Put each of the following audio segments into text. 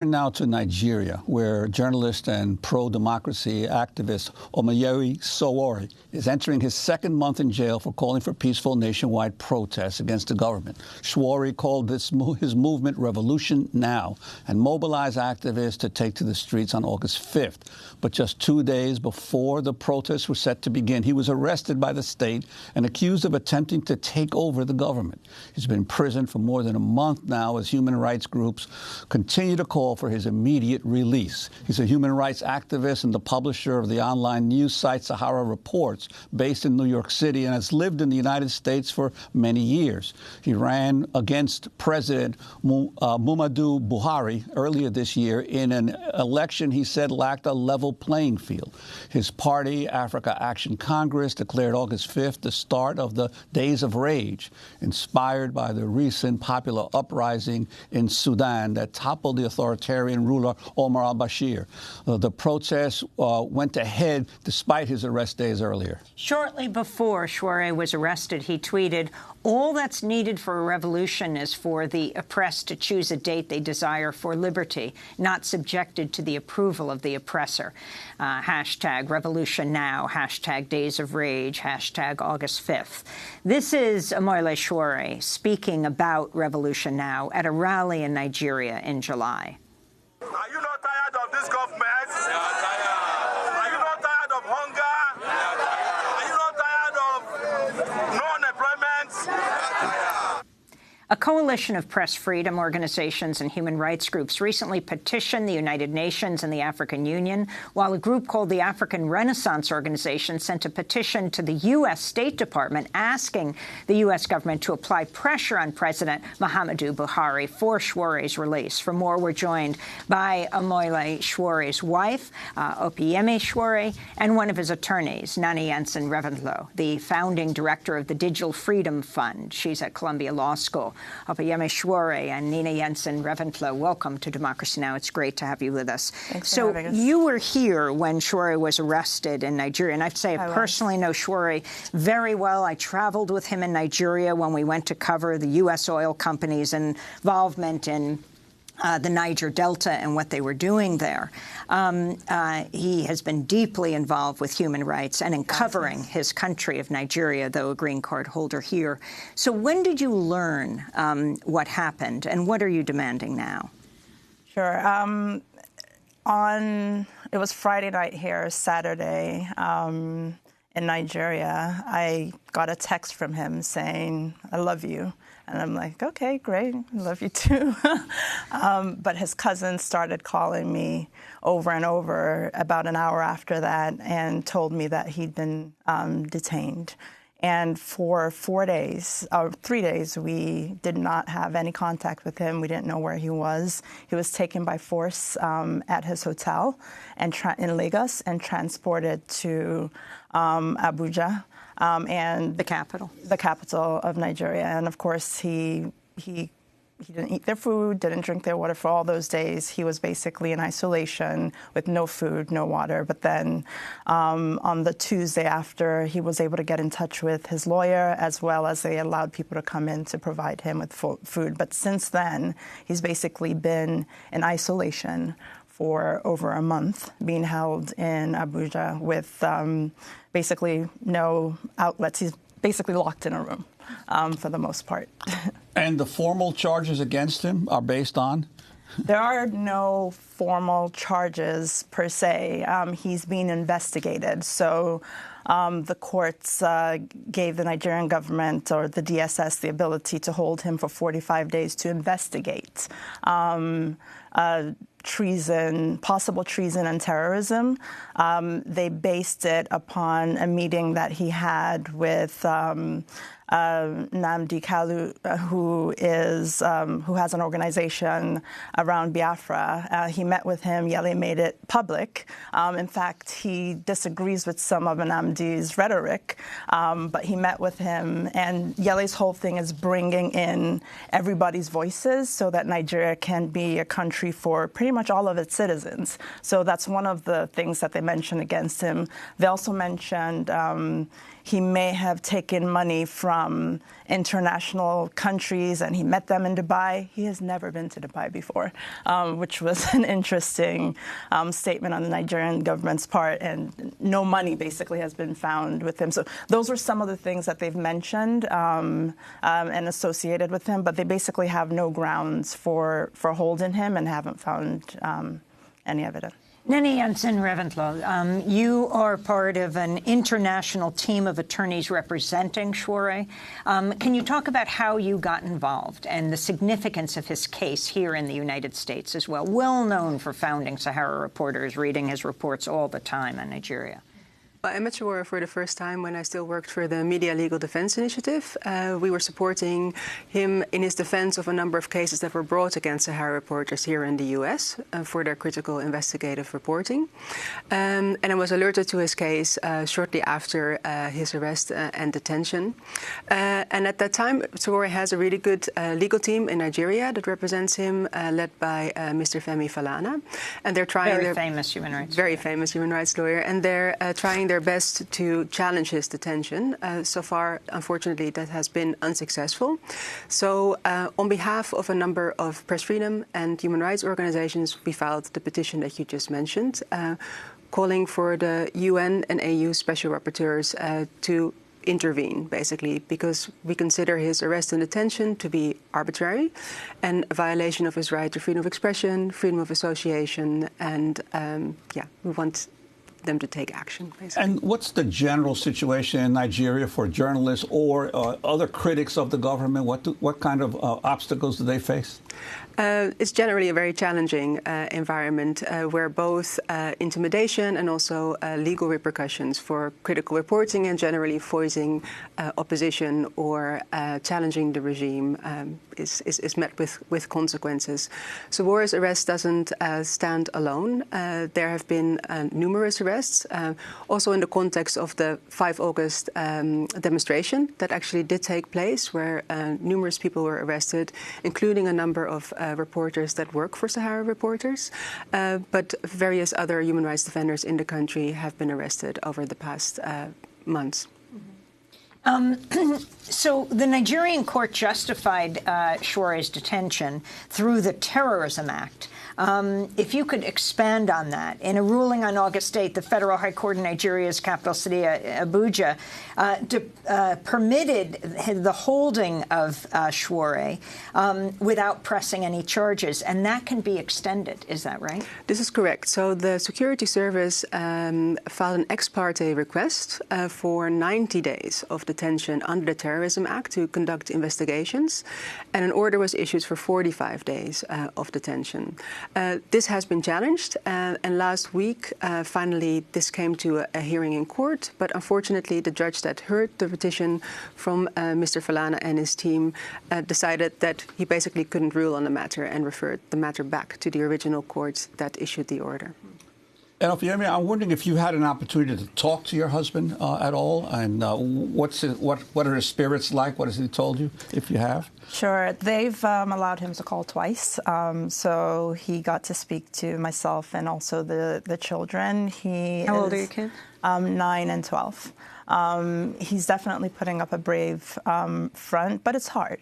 Now to Nigeria, where journalist and pro-democracy activist Omoyele Sowore is entering his second month in jail for calling for peaceful nationwide protests against the government. Sowore called his movement Revolution Now and mobilized activists to take to the streets on August 5th. But just 2 days before the protests were set to begin, he was arrested by the state and accused of attempting to take over the government. He's been in prison for more than a month now as human rights groups continue to call for his immediate release. He's a human rights activist and the publisher of the online news site Sahara Reports, based in New York City, and has lived in the United States for many years. He ran against President Muhammadu Buhari earlier this year in an election he said lacked a level playing field. His party, Africa Action Congress, declared August 5th the start of the Days of Rage, inspired by the recent popular uprising in Sudan that toppled the authoritarian ruler Omar al-Bashir. The protests went ahead despite his arrest days earlier. Shortly before Sowore was arrested, he tweeted, "All that's needed for a revolution is for the oppressed to choose a date they desire for liberty, not subjected to the approval of the oppressor." Hashtag Revolution Now, hashtag Days of Rage, hashtag August 5th. This is Omoyele Sowore speaking about Revolution Now at a rally in Nigeria in July. Are you not tired of this government? We are tired. Are you not tired of hunger? We are tired. Are you not tired of no unemployment? We are tired. A coalition of press freedom organizations and human rights groups recently petitioned the United Nations and the African Union, while a group called the African Renaissance Organization sent a petition to the U.S. State Department asking the U.S. government to apply pressure on President Muhammadu Buhari for Sowore's release. For more, we're joined by Omoyele Sowore's wife, Opeyemi Sowore, and one of his attorneys, Nani Yanson-Reventlow, the founding director of the Digital Freedom Fund. She's at Columbia Law School. Opeyemi Sowore and Nina Yanson-Reventlow, welcome to Democracy Now! It's great to have you with us. Thanks for having us. You were here when Sowore was arrested in Nigeria, and I have to say I personally know Sowore very well. I traveled with him in Nigeria when we went to cover the U.S. oil company's involvement in the Niger Delta and what they were doing there. He has been deeply involved with human rights and in covering his country of Nigeria, though a green card holder here. So when did you learn what happened, and what are you demanding now? Sure. It was Friday night here, Saturday, in Nigeria. I got a text from him saying, "I love you." And I'm like, okay, great, I love you too. But his cousin started calling me over and over about an hour after that and told me that he'd been detained. And for 3 days, we did not have any contact with him. We didn't know where he was. He was taken by force at his hotel in Lagos and transported to Abuja. And the capital of Nigeria. And of course, he didn't eat their food, didn't drink their water for all those days. He was basically in isolation with no food, no water. But then on the Tuesday after, he was able to get in touch with his lawyer, as well as they allowed people to come in to provide him with food. But since then, he's basically been in isolation for over a month, being held in Abuja with basically no outlets. He's basically locked in a room for the most part. And the formal charges against him are based on? There are no formal charges per se. He's being investigated. So the courts gave the Nigerian government or the DSS the ability to hold him for 45 days to investigate possible treason and terrorism. They based it upon a meeting that he had with Nnamdi Kanu, who has an organization around Biafra. He met with him. Yele made it public. In fact, he disagrees with some of Nnamdi MD's rhetoric, but he met with him, and Yele's whole thing is bringing in everybody's voices so that Nigeria can be a country for pretty much all of its citizens. So that's one of the things that they mentioned against him. They also mentioned he may have taken money from international countries, and he met them in Dubai. He has never been to Dubai before, which was an interesting statement on the Nigerian government's part, and no money basically has been found with him. So those were some of the things that they've mentioned and associated with him, but they basically have no grounds for holding him and haven't found any evidence. Nene Jansen-Reventlow, you are part of an international team of attorneys representing Shuare. Can you talk about how you got involved and the significance of his case here in the United States as well? Well known for founding Sahara Reporters, reading his reports all the time on Nigeria. I met Shuare for the first time when I still worked for the Media Legal Defense Initiative. We were supporting him in his defense of a number of cases that were brought against Sahara reporters here in the US for their critical investigative reporting. And I was alerted to his case shortly after his arrest and detention. And at that time, Shuare has a really good legal team in Nigeria that represents him, led by Mr. Femi Falana. And they're trying very famous human rights lawyer. And they're trying their best to challenge his detention. So far, unfortunately, that has been unsuccessful. So on behalf of a number of press freedom and human rights organizations, we filed the petition that you just mentioned, calling for the UN and AU special rapporteurs to intervene, basically, because we consider his arrest and detention to be arbitrary and a violation of his right to freedom of expression, freedom of association, and we want them to take action, basically. And what's the general situation in Nigeria for journalists or other critics of the government? What kind of obstacles do they face? It's generally a very challenging environment where both intimidation and also legal repercussions for critical reporting and generally voicing opposition or challenging the regime is met with consequences. So Shuare's arrest doesn't stand alone. There have been numerous arrests, also in the context of the 5 August demonstration that actually did take place, where numerous people were arrested, including a number of reporters that work for Sahara Reporters, but various other human rights defenders in the country have been arrested over the past months. So the Nigerian court justified Shuare's detention through the Terrorism Act. If you could expand on that. In a ruling on August 8th, the Federal High Court in Nigeria's capital city, Abuja, permitted the holding of Shuare without pressing any charges, and that can be extended. Is that right? This is correct. So the Security Service filed an ex parte request for 90 days of detention under the Terrorism Act to conduct investigations, and an order was issued for 45 days of detention. This has been challenged, and last week, finally, this came to a hearing in court. But unfortunately, the judge that heard the petition from Mr. Falana and his team decided that he basically couldn't rule on the matter and referred the matter back to the original court that issued the order. And I'm wondering if you had an opportunity to talk to your husband at all, and what are his spirits like? What has he told you, if you have? Sure. They've allowed him to call twice, so he got to speak to myself and also the children. How old are your kids? 9 and 12. He's definitely putting up a brave front, but it's hard.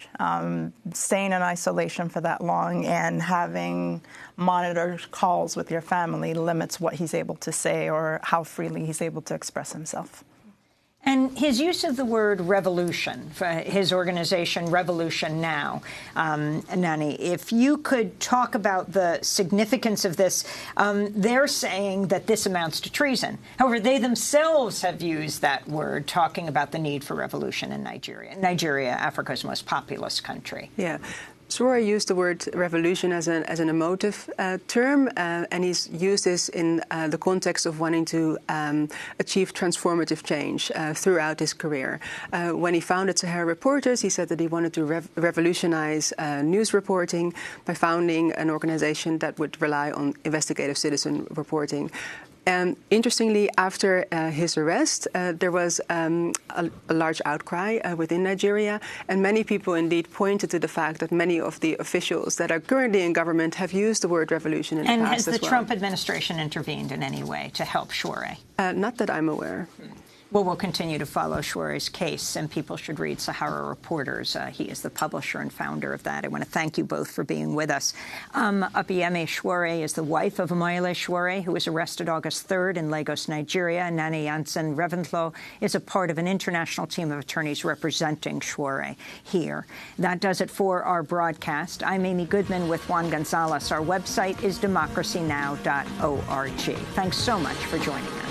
Staying in isolation for that long and having monitored calls with your family limits what he's able to say or how freely he's able to express himself. And his use of the word revolution, for his organization, Revolution Now, Nani, if you could talk about the significance of this, they're saying that this amounts to treason. However, they themselves have used that word, talking about the need for revolution in Nigeria. Nigeria, Africa's most populous country. Yeah. Shuare used the word revolution as an emotive term, and he's used this in the context of wanting to achieve transformative change throughout his career. When he founded Sahara Reporters, he said that he wanted to revolutionize news reporting by founding an organization that would rely on investigative citizen reporting. Interestingly, after his arrest, there was a large outcry within Nigeria, and many people indeed pointed to the fact that many of the officials that are currently in government have used the word revolution in the past as well. And has the Trump administration intervened in any way to help Chouere? Not that I'm aware. Well, we'll continue to follow Chouere's case, and people should read Sahara Reporters. He is the publisher and founder of that. I want to thank you both for being with us. Obieme Chouere is the wife of Omoyele Chouere, who was arrested August 3rd in Lagos, Nigeria. Nana Jansen Reventlow is a part of an international team of attorneys representing Chouere here. That does it for our broadcast. I'm Amy Goodman with Juan Gonzalez. Our website is democracynow.org. Thanks so much for joining us.